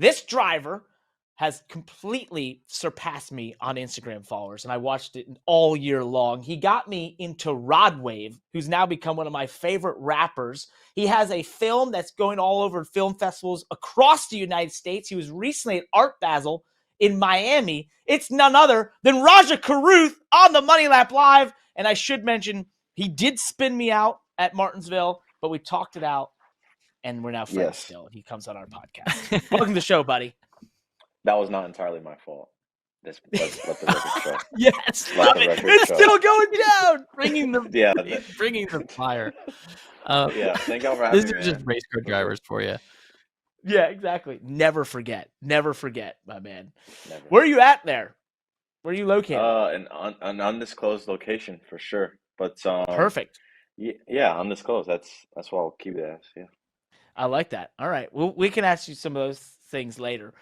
This driver has completely surpassed me on Instagram followers, and I watched it all year long. He got me into Rod Wave, who's now become one of my favorite rappers. He has a film that's going all over film festivals across the United States. He was recently at Art Basel in Miami. It's none other than Rajah Caruth on the Money Lap Live. And I should mention, he did spin me out at Martinsville, but we talked it out, and we're now friends still. He comes on our podcast. Welcome to the show, buddy. That was not entirely my fault. Let's let the record show. Yes, love it. It's still going down. Bringing the fire. Thank y'all for having me. These are just race car drivers for you. Yeah, exactly. Never forget, my man. Never. Where are you at there? Where are you located? An undisclosed location for sure. But perfect. Yeah, undisclosed. That's what I'll keep it as. Yeah. I like that. All right. Well, we can ask you some of those things later.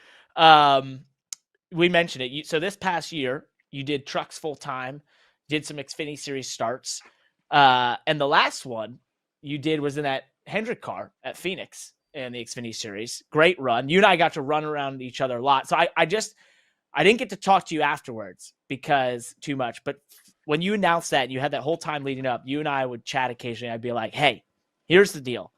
We mentioned it. So this past year, you did trucks full time, did some Xfinity Series starts, and the last one you did was in that Hendrick car at Phoenix in the Xfinity Series. Great run. You and I got to run around each other a lot. So I didn't get to talk to you afterwards because too much. But when you announced that and you had that whole time leading up, you and I would chat occasionally. I'd be like, "Hey, here's the deal.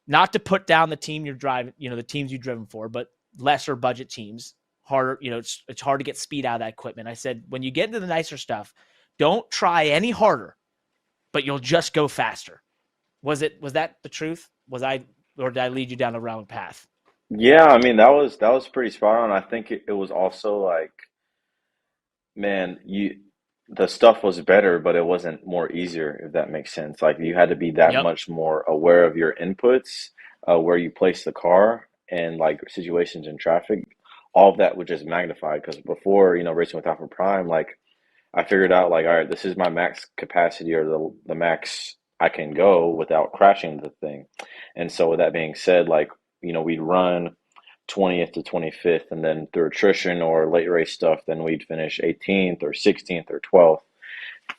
Not to put down the team you're driving, the teams you've driven for, but lesser budget teams, harder, it's hard to get speed out of that equipment." I said, when you get into the nicer stuff, don't try any harder, but you'll just go faster. Was that the truth? Or did I lead you down the wrong path? Yeah, I mean, that was pretty spot on. I think it was also like, man, the stuff was better, but it wasn't more easier, if that makes sense. Like, you had to be that much more aware of your inputs, where you place the car, and like situations in traffic. All of that was just magnified, because before, racing with Alpha Prime, like, I figured out, like, all right, this is my max capacity, or the max I can go without crashing the thing. And so with that being said, like, we'd run 20th to 25th, and then through attrition or late race stuff, then we'd finish 18th or 16th or 12th.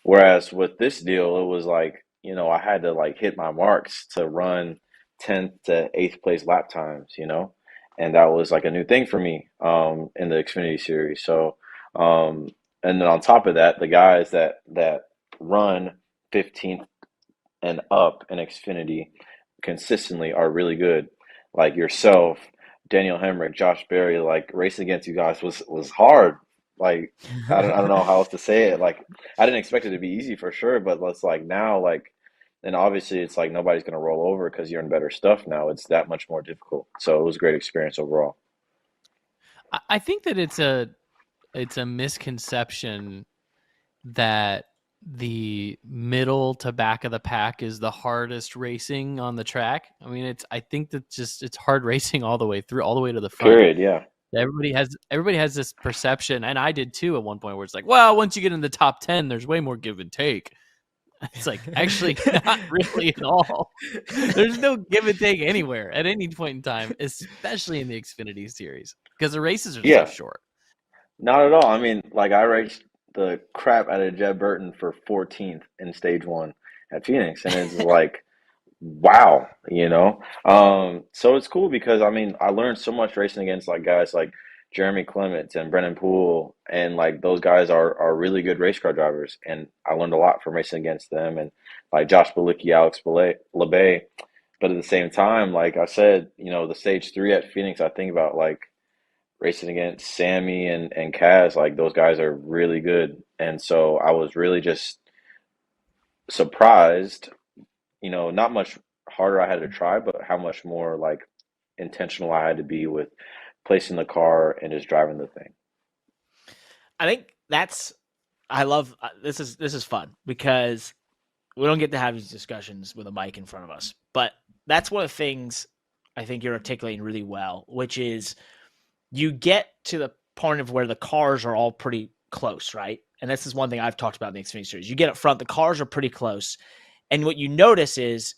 Whereas with this deal, it was like, I had to like hit my marks to run 10th to 8th place lap times, and that was like a new thing for me in the Xfinity Series. So, and then on top of that, the guys that run 15th and up in Xfinity consistently are really good. Like yourself, Daniel Hemrick, Josh Berry, like racing against you guys was hard. Like, I don't know how else to say it. Like, I didn't expect it to be easy for sure, but let's like now, like, and obviously it's like nobody's going to roll over because you're in better stuff now. It's that much more difficult. So it was a great experience overall. I think that it's a misconception that the middle to back of the pack is the hardest racing on the track. I mean, I think that it's hard racing all the way through, all the way to the front. Period. Yeah. Everybody has this perception, and I did too at one point, where it's like, well, once you get in the top 10, there's way more give and take. It's like, actually, not really at all. There's no give and take anywhere at any point in time, especially in the Xfinity Series, because the races are so short. Not at all. I mean, like, I raced the crap out of Jeb Burton for 14th in stage 1 at Phoenix, and it's like, wow, so it's cool because I mean, I learned so much racing against like guys like Jeremy Clements and Brennan Poole, and like those guys are really good race car drivers, and I learned a lot from racing against them, and like Josh Balicki, Alex LeBay. But at the same time, like I said, the stage 3 at Phoenix, I think about like racing against Sammy and Kaz, like those guys are really good. And so I was really just surprised, not much harder I had to try, but how much more like intentional I had to be with placing the car and just driving the thing. I think I love this is fun because we don't get to have these discussions with a mic in front of us, but that's one of the things I think you're articulating really well, which is you get to the point of where the cars are all pretty close, right? And this is one thing I've talked about in the Xfinity Series. You get up front, the cars are pretty close. And what you notice is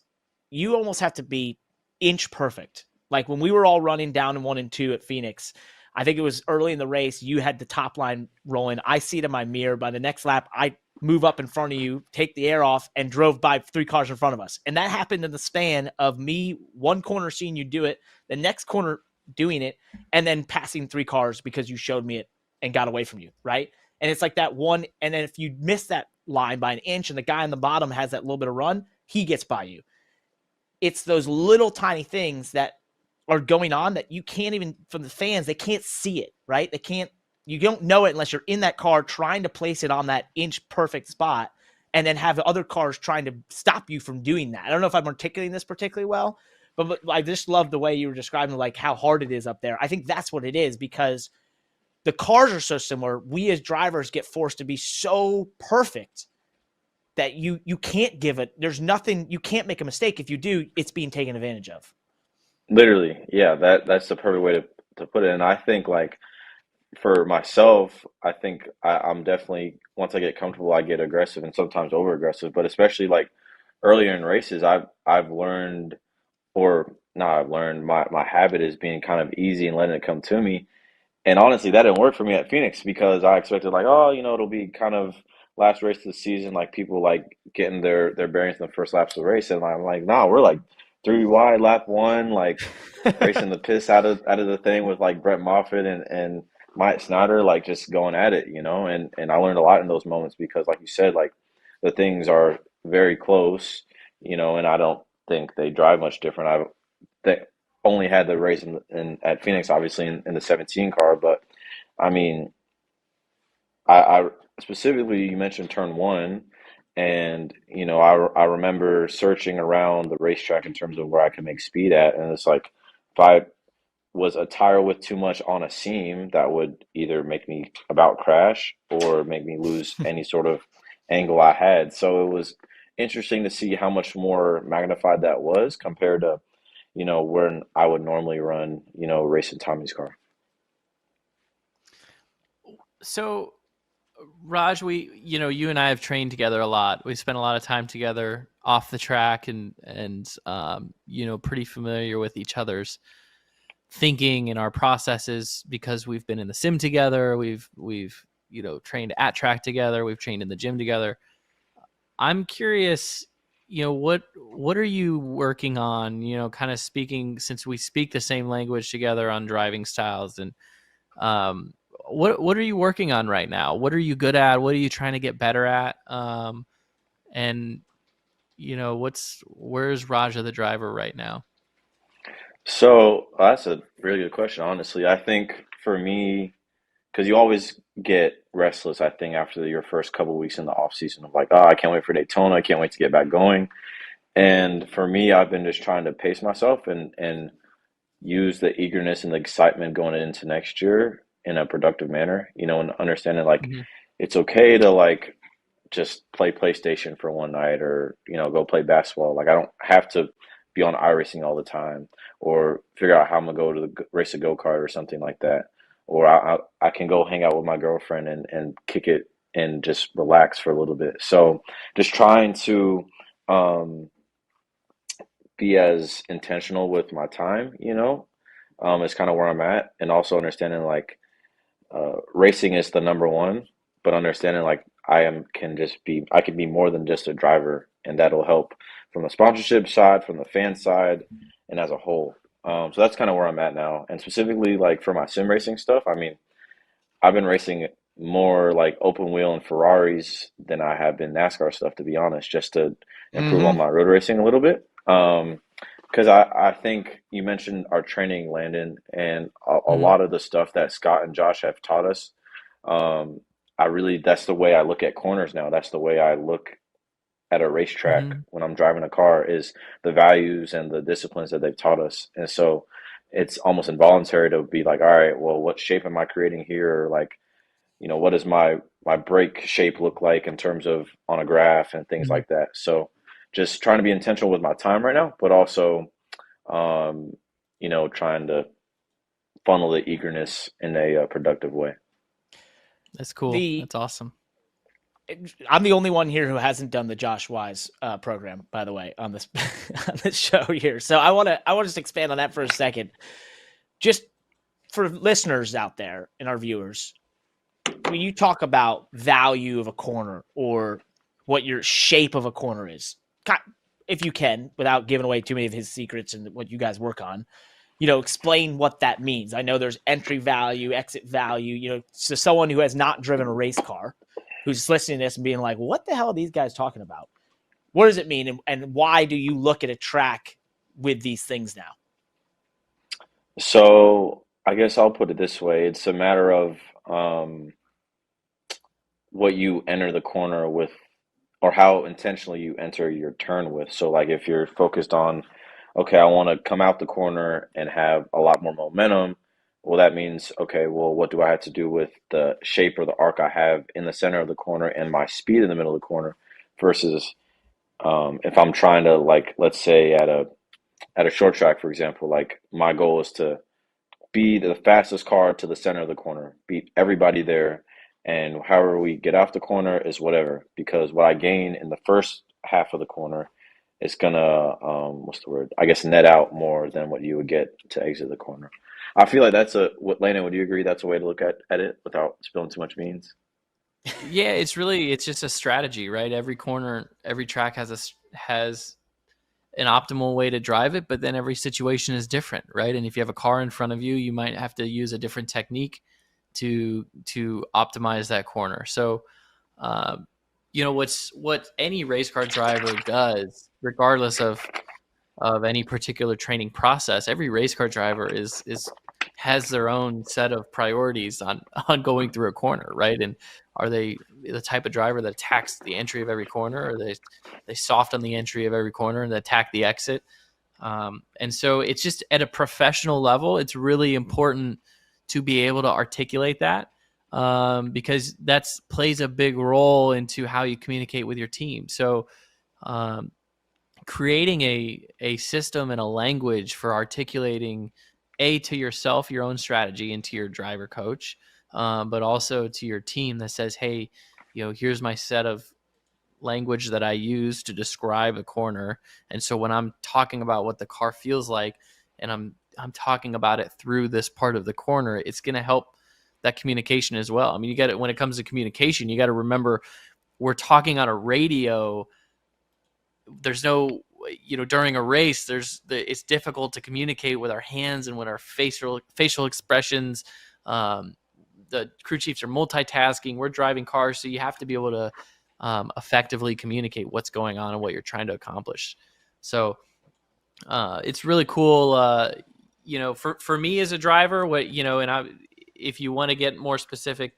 you almost have to be inch perfect. Like when we were all running down in 1 and 2 at Phoenix, I think it was early in the race, you had the top line rolling. I see it in my mirror. By the next lap, I move up in front of you, take the air off, and drove by 3 cars in front of us. And that happened in the span of me one corner seeing you do it, the next corner doing it, and then passing 3 cars because you showed me it and got away from you, right? And it's like that one, and then if you miss that line by an inch and the guy on the bottom has that little bit of run, he gets by you. It's those little tiny things that are going on that you can't even, from the fans, they can't see it, right? You don't know it unless you're in that car trying to place it on that inch perfect spot, and then have other cars trying to stop you from doing that. I don't know if I'm articulating this particularly well, but I just love the way you were describing like how hard it is up there. I think that's what it is, because the cars are so similar. We as drivers get forced to be so perfect that you can't give it. There's nothing, you can't make a mistake. If you do, it's being taken advantage of. Literally, yeah, that's the perfect way to put it. And I think like for myself, I think I'm definitely, once I get comfortable, I get aggressive and sometimes over aggressive. But especially like earlier in races, I've learned, or not I've learned, my habit is being kind of easy and letting it come to me. And honestly, that didn't work for me at Phoenix because I expected like, oh, it'll be kind of last race of the season, like people like getting their bearings in the first laps of the race, and I'm like, nah, we're like 3 wide, lap one, like racing the piss out of the thing with like Brett Moffitt and Mike Snyder, like just going at it, and I learned a lot in those moments because, like you said, like the things are very close, and I don't think they drive much different. They only had the race at Phoenix, obviously in the 17 car, but I mean, I specifically, you mentioned turn one, and I remember searching around the racetrack in terms of where I can make speed at, and it's like if I was a tire with too much on a seam, that would either make me about crash or make me lose any sort of angle I had. So it was interesting to see how much more magnified that was compared to when I would normally run, racing Tommy's car. So, Raj, you and I have trained together a lot. We spent a lot of time together off the track, and pretty familiar with each other's thinking and our processes because we've been in the sim together. We've trained at track together. We've trained in the gym together. I'm curious, what are you working on? Kind of speaking, since we speak the same language together on driving styles, and what are you working on right now? What are you good at? What are you trying to get better at? And where's Rajah the driver right now? So that's a really good question, honestly. I think for me, because you always get restless, I think, after your first couple of weeks in the off season of like, oh, I can't wait for Daytona. I can't wait to get back going. And for me, I've been just trying to pace myself and use the eagerness and the excitement going into next year in a productive manner, and understanding like Mm-hmm. it's okay to like just play PlayStation for one night or, go play basketball. Like I don't have to be on iRacing all the time or figure out how I'm gonna go to race a go-kart or something like that. Or I can go hang out with my girlfriend and kick it and just relax for a little bit. So just trying to be as intentional with my time, is kind of where I'm at. And also understanding like racing is the number one, but understanding like I can be more than just a driver, and that'll help from the sponsorship side, from the fan side, and as a whole. So that's kind of where I'm at now, and specifically like for my sim racing stuff. I mean, I've been racing more like open wheel and Ferraris than I have been NASCAR stuff, to be honest, just to improve on Mm-hmm. my road racing a little bit. Because I think you mentioned our training, Landon, and a Mm-hmm. lot of the stuff that Scott and Josh have taught us. Um, that's the way I look at corners now. That's the way I look at a racetrack Mm-hmm. when I'm driving a car is the values and the disciplines that they've taught us. And so it's almost involuntary to be like, all right, well, what shape am I creating here? Or like, what does my brake shape look like in terms of on a graph and things Mm-hmm. like that. So just trying to be intentional with my time right now, but also um, trying to funnel the eagerness in a productive way. That's cool. The That's awesome. I'm the only one here who hasn't done the Josh Wise program, by the way, on this on this show here. So I want to just expand on that for a second, just for listeners out there and our viewers. When you talk about value of a corner or what your shape of a corner is, if you can, without giving away too many of his secrets and what you guys work on, explain what that means. I know there's entry value, exit value, so someone who has not driven a race car, who's listening to this and being like, what the hell are these guys talking about? What does it mean? And why do you look at a track with these things now? So I guess I'll put it this way. It's a matter of what you enter the corner with, or how intentionally you enter your turn with. So like if you're focused on, okay, I want to come out the corner and have a lot more momentum, well, that means, okay, well, what do I have to do with the shape or the arc I have in the center of the corner and my speed in the middle of the corner versus if I'm trying to, like, let's say at a short track, for example, like my goal is to be the fastest car to the center of the corner, beat everybody there, and however we get off the corner is whatever. Because what I gain in the first half of the corner is gonna, what's the word? I guess net out more than what you would get to exit the corner. I feel like what Landon, would you agree that's a way to look at it without spilling too much beans? Yeah, it's just a strategy, right? Every corner, every track has an optimal way to drive it, but then every situation is different, right? And if you have a car in front of you, you might have to use a different technique to optimize that corner. So, what any race car driver does, regardless of any particular training process, every race car driver has their own set of priorities on going through a corner, right? And are they the type of driver that attacks the entry of every corner, or they soft on the entry of every corner and attack the exit? And so it's just at a professional level, it's really important to be able to articulate that, because that's plays a big role into how you communicate with your team. So creating a system and a language for articulating to yourself your own strategy and to your driver coach, but also to your team that says, hey, here's my set of language that I use to describe a corner. And so when I'm talking about what the car feels like, and I'm talking about it through this part of the corner, it's going to help that communication as well. I mean, when it comes to communication, you got to remember we're talking on a radio. There's no, during a race, it's difficult to communicate with our hands and with our facial expressions. The crew chiefs are multitasking. We're driving cars, so you have to be able to effectively communicate what's going on and what you're trying to accomplish. So it's really cool. For me as a driver, if you want to get more specific,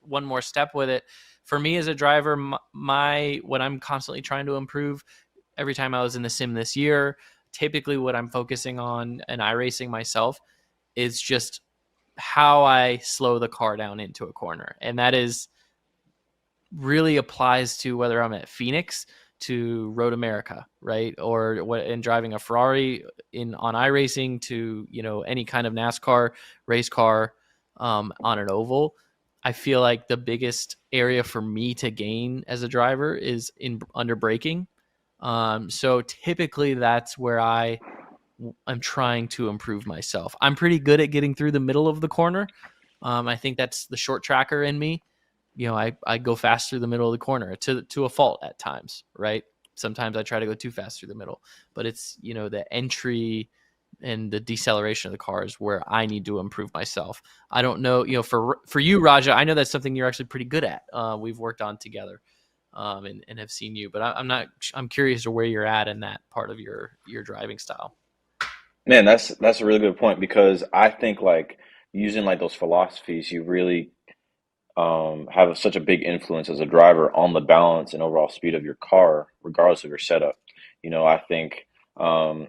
one more step with it, for me as a driver, what I'm constantly trying to improve every time I was in the sim this year, typically what I'm focusing on in iRacing myself is just how I slow the car down into a corner. And that is really applies to whether I'm at Phoenix to Road America, right? Or in driving a Ferrari on iRacing to, any kind of NASCAR race car on an oval. I feel like the biggest area for me to gain as a driver is under braking. So typically that's where I'm trying to improve myself. I'm pretty good at getting through the middle of the corner. I think that's the short tracker in me. I go fast through the middle of the corner to a fault at times, right? Sometimes I try to go too fast through the middle, but it's, the entry and the deceleration of the car is where I need to improve myself. I don't know, for you, Rajah, I know that's something you're actually pretty good at. We've worked on together. And have seen you, but I'm curious to where you're at in that part of your driving style. Man, that's a really good point because I think like using like those philosophies, you really have such a big influence as a driver on the balance and overall speed of your car, regardless of your setup. I think um,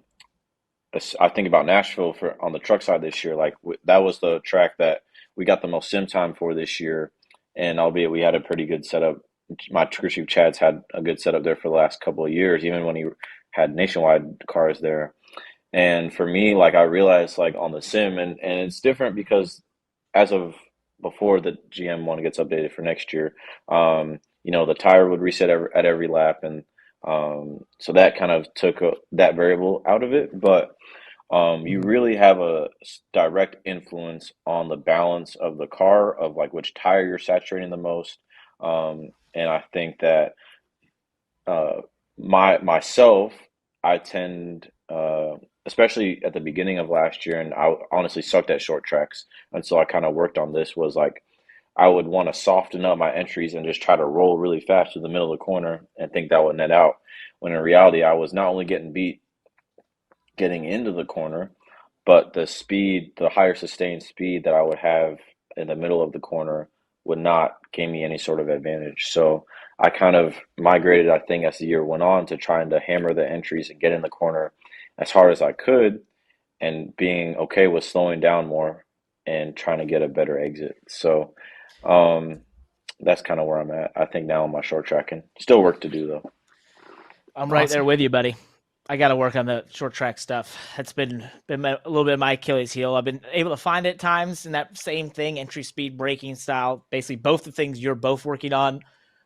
I think about Nashville on the truck side this year. Like that was the track that we got the most sim time for this year, and albeit we had a pretty good setup. My crew chief Chad's had a good setup there for the last couple of years, even when he had nationwide cars there. And for me, like I realized like on the sim, and it's different because as of before the GM one gets updated for next year, the tire would reset at every lap, and so that kind of took that variable out of it. But you really have a direct influence on the balance of the car, of like which tire you're saturating the most. And I think that myself, I tend especially at the beginning of last year, and I honestly sucked at short tracks. And so I kind of worked on this was like I would want to soften up my entries and just try to roll really fast to the middle of the corner and think that would net out. When in reality, I was not only getting beat getting into the corner, but the speed, the higher sustained speed that I would have in the middle of the corner would not give me any sort of advantage. So I kind of migrated, I think, as the year went on to trying to hammer the entries and get in the corner as hard as I could and being okay with slowing down more and trying to get a better exit. So um, that's kind of where I'm at. I think now on my short tracking. Still work to do though. I'm right there Awesome. with you, buddy. I got to work on the short track stuff. That's been a little bit of my Achilles heel. I've been able to find it at times in that same thing, entry speed, braking style, basically both the things you're both working on.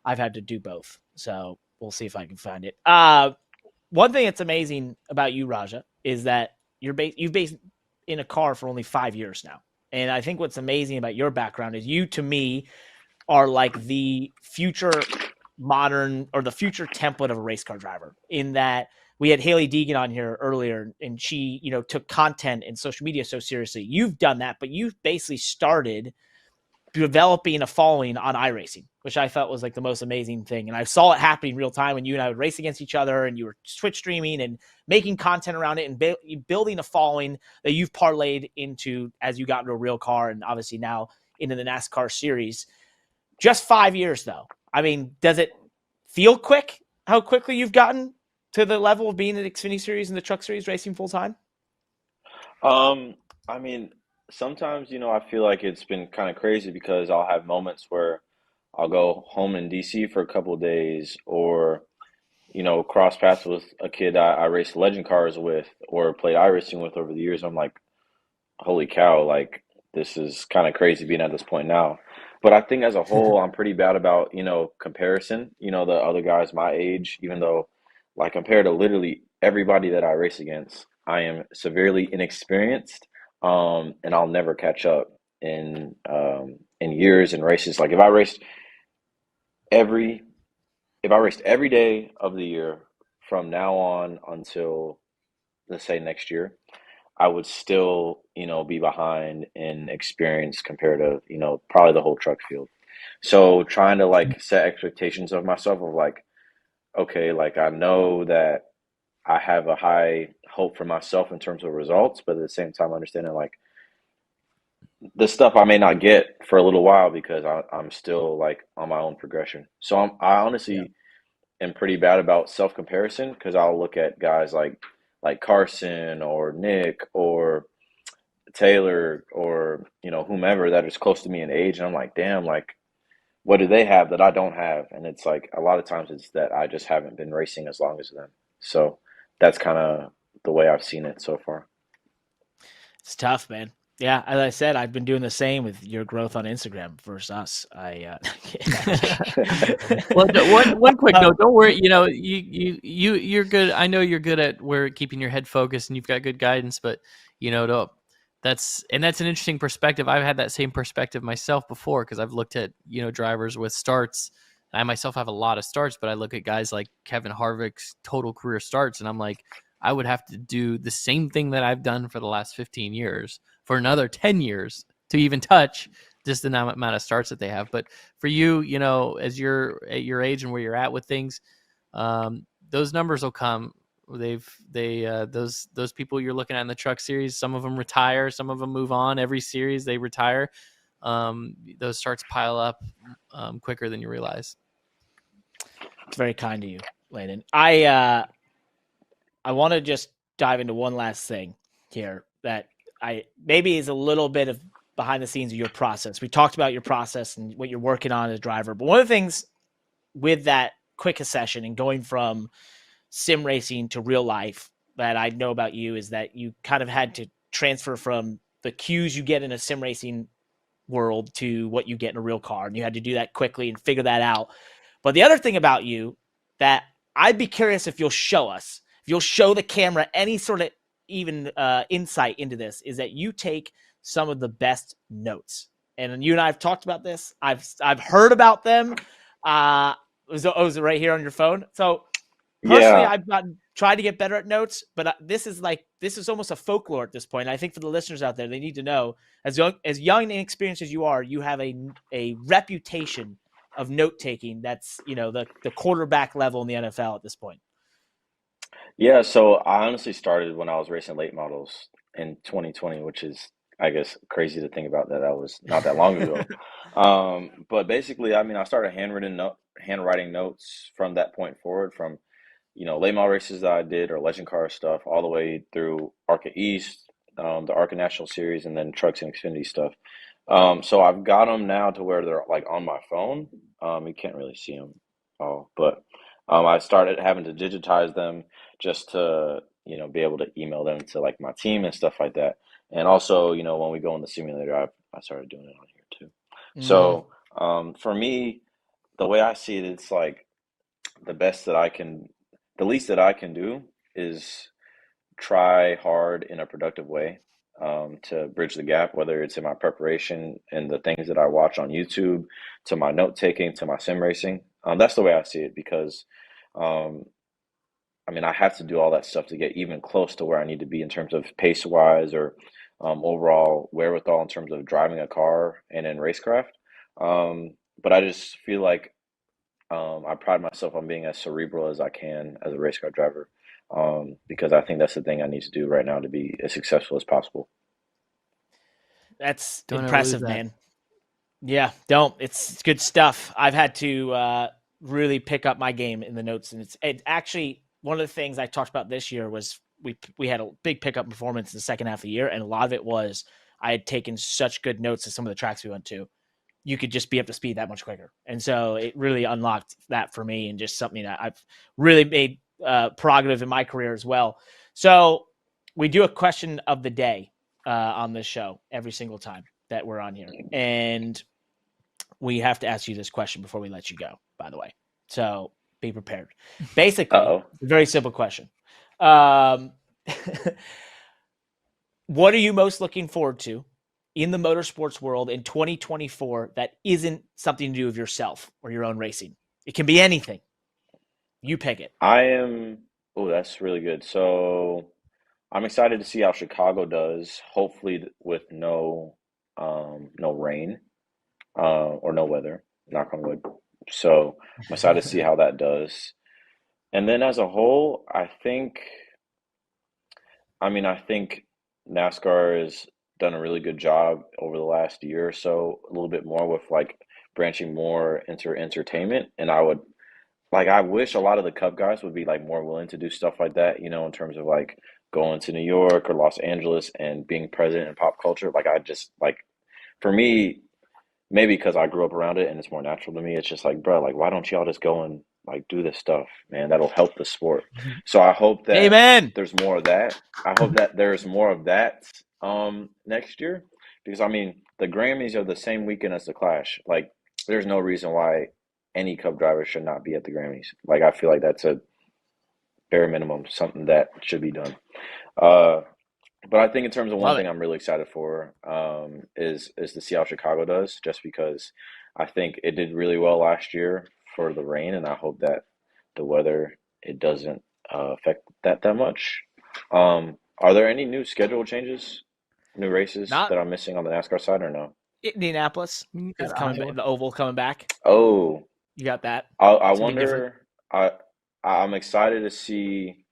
I've had to do both. So we'll see if I can find it. One thing that's amazing about you, Rajah, is that you've been in a car for only 5 years now. And I think what's amazing about your background is you, to me, are like the future modern or the future template of a race car driver, in that we had Haley Deegan on here earlier, and she, took content and social media so seriously. You've done that, but you've basically started developing a following on iRacing, which I thought was like the most amazing thing. And I saw it happening real time when you and I would race against each other, and you were Twitch streaming and making content around it and building a following that you've parlayed into as you got into a real car, and obviously now into the NASCAR series. Just 5 years, though. I mean, does it feel quick how quickly you've gotten to the level of being in the Xfinity Series and the Truck Series racing full time? I mean, sometimes, I feel like it's been kind of crazy because I'll have moments where I'll go home in DC for a couple of days or, cross paths with a kid I raced legend cars with or played iRacing with over the years. I'm like, holy cow, like this is kind of crazy being at this point now. But I think as a whole, I'm pretty bad about, comparison, the other guys my age, even though like compared to literally everybody that I race against, I am severely inexperienced. And I'll never catch up in years and races. Like every if I raced every day of the year from now on until let's say next year, I would still, be behind in experience compared to, probably the whole truck field. So trying to like set expectations of myself of like, okay, like I know that I have a high hope for myself in terms of results, but at the same time understanding like the stuff I may not get for a little while because I'm still like on my own progression. So I Yeah. honestly am pretty bad about self comparison because I'll look at guys like Carson or Nick or Taylor or whomever that is close to me in age, and I'm like, damn, like what do they have that I don't have? And it's like a lot of times it's that I just haven't been racing as long as them. So that's kind of the way I've seen it so far. It's tough, man. Yeah, as I said, I've been doing the same with your growth on Instagram versus us. Well, one quick note. Don't worry. You're good. I know you're good at keeping your head focused, and you've got good guidance. But that's an interesting perspective. I've had that same perspective myself before because I've looked at drivers with starts. I myself have a lot of starts, but I look at guys like Kevin Harvick's total career starts, and I'm like, I would have to do the same thing that I've done for the last 15 years for another 10 years to even touch just the amount of starts that they have. But for you, as you're at your age and where you're at with things, those numbers will come. Those people you're looking at in the truck series, some of them retire, some of them move on. Every series they retire. Those starts pile up quicker than you realize. It's very kind of you, Landon. I want to just dive into one last thing here that maybe is a little bit of behind the scenes of your process. We talked about your process and what you're working on as a driver, but one of the things with that quick accession and going from sim racing to real life that I know about you is that you kind of had to transfer from the cues you get in a sim racing world to what you get in a real car. And you had to do that quickly and figure that out. But the other thing about you that I'd be curious if you'll show us, if you'll show the camera any sort of even insight into this, is that you take some of the best notes. And you and I have talked about this. I've heard about them. Was it right here on your phone? So personally, Yeah, I've tried to get better at notes, but this is like this is almost a folklore at this point. I think for the listeners out there, they need to know, as young and inexperienced as you are, you have a reputation of note taking that's, the quarterback level in the NFL at this point. Yeah, so I honestly started when I was racing late models in 2020, which is, I guess, crazy to think about that was not that long ago. But basically, I mean, I started handwriting notes from that point forward, from late model races that I did or legend car stuff, all the way through ARCA East, the ARCA National Series, and then trucks and Xfinity stuff. So I've got them now to where they're like on my phone. You can't really see them all, but I started having to digitize them just to be able to email them to like my team and stuff like that. And also, when we go in the simulator, I started doing it on here too. So for me, the way I see it, it's like the least that I can do is try hard in a productive way to bridge the gap, whether it's in my preparation and the things that I watch on YouTube, to my note taking, to my sim racing. That's the way I see it, because I mean, I have to do all that stuff to get even close to where I need to be in terms of pace wise, or overall wherewithal in terms of driving a car and in racecraft. But I just feel like I pride myself on being as cerebral as I can as a race car driver, because I think that's the thing I need to do right now to be as successful as possible. That's Don't ever lose impressive, that. man. Yeah, don't. It's good stuff. I've had to really pick up my game in the notes, and it's actually one of the things I talked about this year was we had a big pickup performance in the second half of the year, and a lot of it was I had taken such good notes of some of the tracks we went to. You could just be up to speed that much quicker. And so it really unlocked that for me, and just something that I've really made prerogative in my career as well. So we do a question of the day on this show every single time that we're on here. And we have to ask you this question before we let you go, by the way. So be prepared. Basically, Uh-oh. a very simple question. What are you most looking forward to in the motorsports world in 2024 that isn't something to do with yourself or your own racing? It can be anything. You pick it. Oh, that's really good. So I'm excited to see how Chicago does, hopefully with no rain or no weather, knock on wood. So I'm excited to see how that does. And then as a whole, I think NASCAR has done a really good job over the last year or so, a little bit more with like branching more into entertainment. And I wish a lot of the Cup guys would be like more willing to do stuff like that, in terms of like going to New York or Los Angeles and being present in pop culture. Like I just like, for me, maybe because I grew up around it and it's more natural to me, it's just like, bro, like why don't y'all just go and like do this stuff, man? That'll help the sport. So I hope that Amen. there's more of that. I hope that there's more of that next year, because I mean the Grammys are the same weekend as the Clash. Like there's no reason why any Cup driver should not be at the Grammys. Like I feel like that's a bare minimum, something that should be done. But I think in terms of one Love thing it. I'm really excited for is to see how Chicago does, just because I think it did really well last year for the rain, and I hope that the weather, it doesn't affect that much. Are there any new schedule changes, new races Not that I'm missing on the NASCAR side, or no? Indianapolis You is got coming, Iowa. the oval coming back. Oh, You got that. I Something different. wonder. I'm excited to see,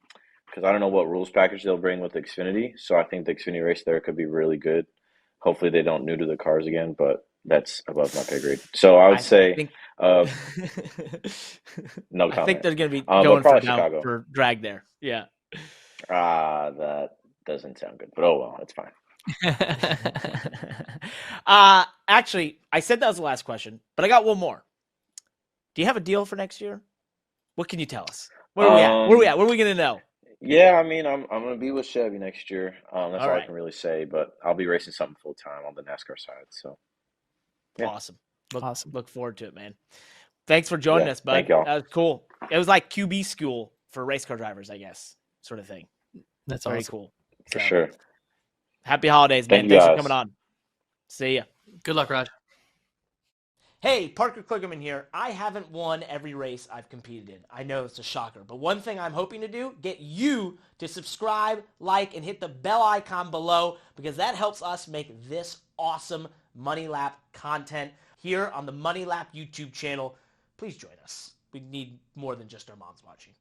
because I don't know what rules package they'll bring with the Xfinity. So I think the Xfinity race there could be really good. Hopefully they don't neuter the cars again, but that's above my pay grade. So I would I say think uh, no I think comment. they're going to be But going for probably Chicago. for drag there. Yeah. That doesn't sound good, but oh well, it's fine. Actually, I said that was the last question, but I got one more. Do you have a deal for next year? What can you tell us? Where are we at? Where are we at? What are we going to know? Yeah, I mean, I'm gonna be with Chevy next year. That's all I right. can really say. But I'll be racing something full time on the NASCAR side. So yeah. Awesome. Awesome. Look forward to it, man. Thanks for joining Yeah, us, bud. thank y'all. That was cool. It was like QB school for race car drivers, I guess, sort of thing. That's very awesome. cool. For So, sure. happy holidays, man. Thank you Thanks for guys. coming on. See ya. Good luck, Raj. Hey, Parker Kligerman here. I haven't won every race I've competed in. I know it's a shocker, but one thing I'm hoping to do, get you to subscribe, like, and hit the bell icon below because that helps us make this awesome Money Lap content here on the Money Lap YouTube channel. Please join us. We need more than just our moms watching.